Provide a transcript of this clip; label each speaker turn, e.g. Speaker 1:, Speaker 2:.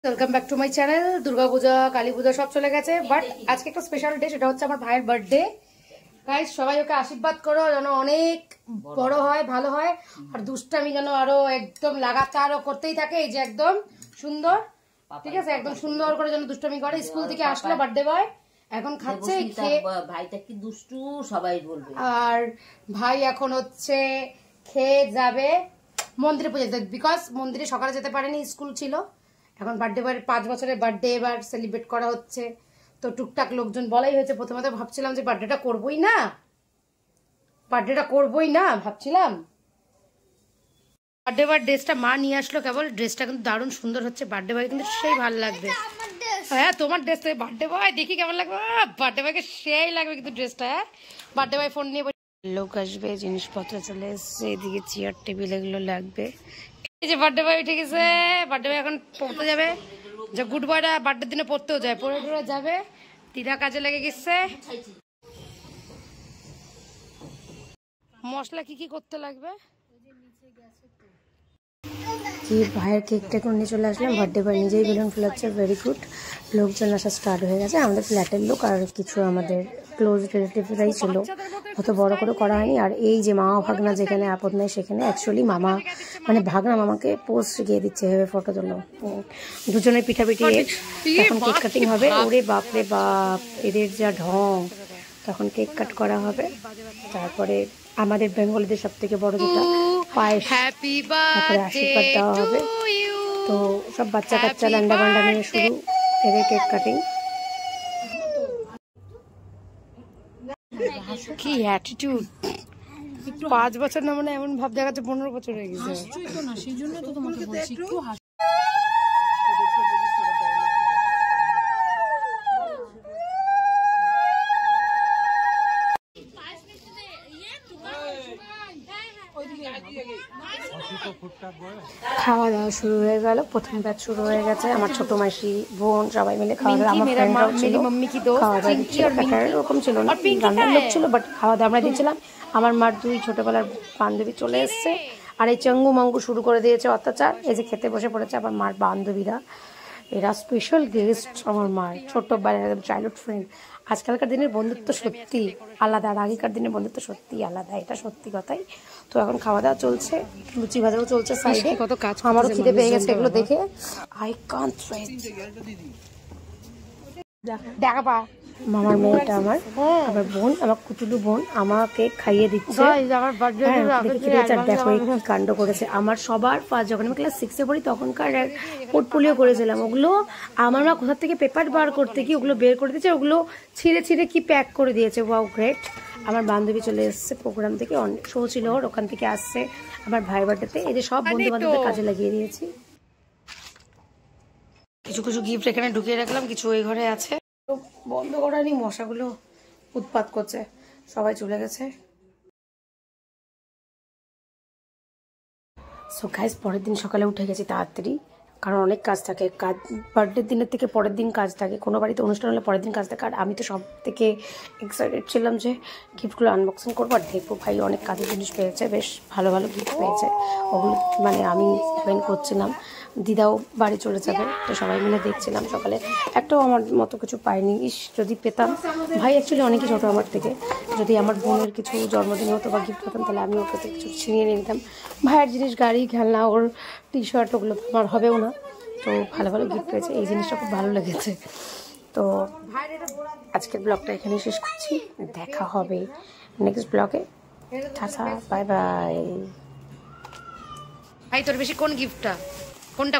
Speaker 1: Welcome back to my channel. Durga Puja, Kali Puja সব চলে গেছে, বাট আজকে একটা স্পেশাল ডে, সেটা হচ্ছে আমার ভাইয়ের বার্থডে। গাইস সবাই ওকে আশীর্বাদ করো যেন অনেক বড় হয়, ভালো হয়, আর দুষ্টামি যেন আরো একদম লাগাতারও করতেই থাকে। এই যে একদম সুন্দর, ঠিক আছে, একদম সুন্দর করে যেন দুষ্টামি করে। স্কুল থেকে আসলো বার্থডে বয়, এখন খাচ্ছে,
Speaker 2: ভাইটা কি দুষ্টু সবাই বলবে।
Speaker 1: আর ভাই এখন হচ্ছে খেয়ে যাবে মন্দিরে পুজো দিতে, বিকজ মন্দিরে সকালে যেতে পারেনি, স্কুল ছিল। এখন বার্থডে বয়ের 5 বছরের বার্থডে এবার সেলিব্রেট করা হচ্ছে, তো টুকটাক লোকজন বলাই হয়েছে। প্রথমে তো ভাবছিলাম যে বার্থডেটা করবোই না, ভাবছিলাম বার্থডে বয়ের ড্রেসটা মা নিয়ে আসলো কেবল। ড্রেসটা কিন্তু দারুণ সুন্দর হচ্ছে, বার্থডে বয় কিন্তু সেই ভালো লাগবে। হ্যাঁ তোমার ড্রেস, বার্থডে বয় দেখি কেমন লাগবে, বার্থডে বয়কে সেই লাগবে কিন্তু ড্রেসটা। হ্যাঁ বার্থডে বয় ফোন নিয়ে লোক আসবে, জিনিসপত্র চলে এসছে, এদিকে চেয়ার টেবিল এগুলো লাগবে। এই যে বার্থডে বয় উঠে গেছে, বার্থডে বয় এখন পড়তে যাবে। যে গুড বয়টা বার্থডে দিনে পড়তেও যায়, পড়ে টড়ে যাবে। দিদা কাজে লেগে গেছে। মশলা কি কি করতে লাগবে? কি ভাইয়ের কেকটা এখন নিয়ে চলে আসলাম। বার্থডে বয় নিজেই বেলুন ফুলাচ্ছে, ভেরি গুড। লোকজন আসা স্টার্ট হয়ে গেছে, আমাদের ফ্ল্যাটের লোক আর কিছু আমাদের ক্লোজ রিলেটিভরাই ছিল, অত বড় করে করা হয়নি। আর এই যে মামা ভাগনা যেখানে আপদ নাই সেখানে অ্যাকচুয়ালি মামা মানে ভাগনা মামাকে পোজ শিখিয়ে দিচ্ছে, এভাবে ফটো তুলো। দুজনের পিঠাপিঠি, এখন কেক কাটিং হবে। ওরে বাপরে বাপ, এদের যা ঢং। তখন কেক কাট করা হবে, তারপরে আমাদের বেঙ্গলিদের সব থেকে বড় যেটা পায়েস, তারপরে আশীর্বাদ দেওয়া হবে। তো সব বাচ্চা কাচ্চা ল্যান্ডা বান্ডা নিয়ে শুরু এদের কেক কাটিং। কি অ্যাটিটিউড, 5 বছর না মানে এমন ভাব দেখাচ্ছে 15 বছর হয়ে গেছে। সেই জন্য তো তোমাকে বলছি একটু খাওয়া দাওয়া শুরু হয়ে গেল, প্রথম ব্যাচ শুরু হয়ে গেছে। আমার ছোট মাসি, বোন সবাই মিলে খাওয়া দাওয়া, আমার ফ্রেন্ডরাও ছিল, খাওয়া দাওয়া দিচ্ছিল। প্যাটার ওরকম ছিল না, রান্নার লোক ছিল, বাট খাওয়া দাওয়া আমরা দিচ্ছিলাম। আমার মার 2 ছোটবেলার বান্ধবী চলে এসছে, আর এই চঙ্গু মাঙ্গু শুরু করে দিয়েছে অত্যাচার। এই যে খেতে বসে পড়েছে আমার মার বান্ধবীরা, এরা স্পেশাল গেস্ট আমার মার, ছোটবেলার চাইল্ডহুড ফ্রেন্ড। আজকালকার দিনের বন্ধুত্ব সত্যি আলাদা, আর আগেকার দিনের বন্ধুত্ব সত্যি আলাদা, এটা সত্যি কথাই। তো এখন খাওয়া দাওয়া চলছে, লুচি ভাজাও চলছে সাইডে। কত কাজ, আমারও খিদে পেয়ে গেছে এগুলো দেখে। I can't wait. দেখা পা মামার মেয়েটা আমার বোন, আমার কুতুলু বোন আমাকে খাইয়ে দিচ্ছে। দেখো কি কাণ্ড করেছে। আমার সবার ফার্স্ট যখন আমি ক্লাস 6-এ পড়ি তখনকার পোর্টফোলিও করেছিলাম, ওগুলো আমার মা কোথা থেকে পেপার বার করতে কি ওগুলো বের করে দিয়েছে, ওগুলো ছিঁড়ে ছিঁড়ে কি প্যাক করে দিয়েছে। Wow great. আমার বান্ধবী চলে এসছে প্রোগ্রাম থেকে, অনেক শো ছিল ওর, ওখান থেকে আসছে আমার ভাই বার্থডেতে। এই যে সব বন্ধু বান্ধবদের কাজে লাগিয়ে দিয়েছি। কিছু কিছু গিফট এখানে ঢুকিয়ে রাখলাম, কিছু ওই ঘরে আছে। বন্ধ করা নেই, মশাগুলো উৎপাত করছে, সবাই চলে গেছে। সো গাইস পরের দিন সকালে উঠে গেছি তাড়াতাড়ি, কারণ অনেক কাজ থাকে। বার্থডের দিনের থেকে পরের দিন কাজ থাকে, কোনো বাড়িতে অনুষ্ঠান হলে পরের দিন কাজ থাকে। আর আমি তো সব থেকে এক্সাইটেড ছিলাম যে গিফটগুলো আনবক্সিং করবো আর দেখবো। ভাই অনেক কাজের জিনিস পেয়েছে, বেশ ভালো ভালো গিফট পেয়েছে, ওগুলো মানে আমি ওপেন করছিলাম। দিদাও বাড়ি চলে যাবে, তো সবাই মিলে দেখছিলাম। সকালে একটাও আমার মতো কিছু পাইনি, ইস যদি পেতাম। ভাই অ্যাকচুয়ালি অনেকই ছোটো আমার থেকে, যদি আমার বোনের কিছু জন্মদিন হতো বা গিফট পেতাম তাহলে আমি ওর কাছে কিছু ছিনিয়ে নিয়ে নিতাম। ভাইয়ের জিনিস, গাড়ি, খেলনা, ওর টি শার্ট, ওগুলো আমার হবেও না। তো ভালো ভালো গিফট পেয়েছে, এই জিনিসটা খুব ভালো লেগেছে। তো আজকের ব্লগটা এখানেই শেষ করছি, দেখা হবে নেক্সট ব্লগে। Tata, bye bye. ভাই তোর বেশি কোন গিফটটা, কোনটা?